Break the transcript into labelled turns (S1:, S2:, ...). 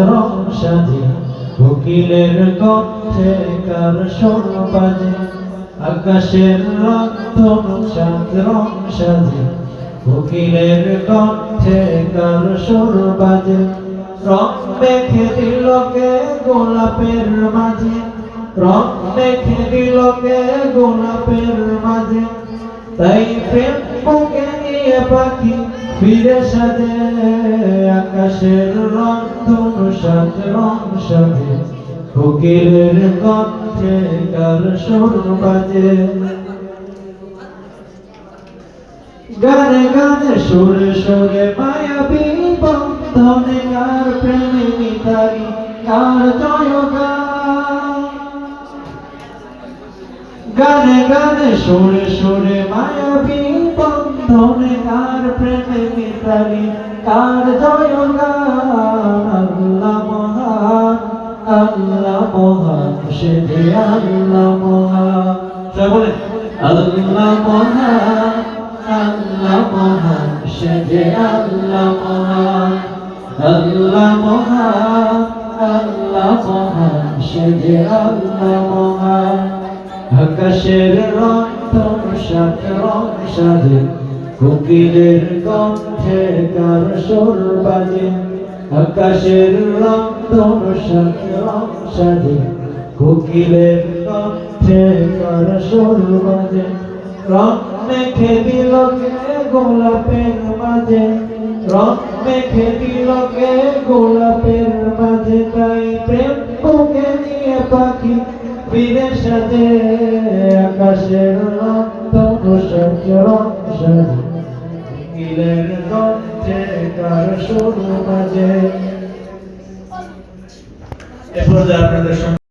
S1: রং সাজে কোকিলের কণ্ঠে কার সুর বাজে আকাশের রংধনু সাত রং সাজে কোকিলের কণ্ঠে কার সুর বাজে রং মেখে দিল কে গোলাপের মাঝে রং মেখে দিল কে গোলাপের মাঝে তাই প্রেম বুকে নিয়ে পাখি ফিরে সাজে আকাশের রংধনু সাত রং সাজে কোকিলের কণ্ঠে কার সুর বাজে গানে গানে সুরে সুরে মায়াবী বন্ধনে আর প্রেমে মিতালি কার জয়গান গানে গানে সুরে সুরে মায়াবী বন্ধনে আর প্রেমে মিতালি কার জয়গান আল্লাহ মহান সে যে আল্লাহ মহান সবাই বলেন আল্লাহ মহান আল্লাহ মহান সে যে আল্লাহ মহান আল্লাহ মহান আল্লাহ মহান সে যে আল্লাহ মহান আকাশের রংধনু সাত রং সাজে কোকিলের কণ্ঠে কার সুর বাজে আকাশের রংধনু সাত রং সাজে কোকিলের কণ্ঠে কার সুর বাজে রং মেখে দিল কে গোলাপের মাঝে রং মেখে দিল কে গোলাপের মাঝে তাই প্রেম বুকে নিয়ে পাখি ফিরে সাজে আকাশের রংধনু সাত রং সাজে কোকিলের কণ্ঠে কার সুর বাজে। এ পর্যায়ে আপনাদের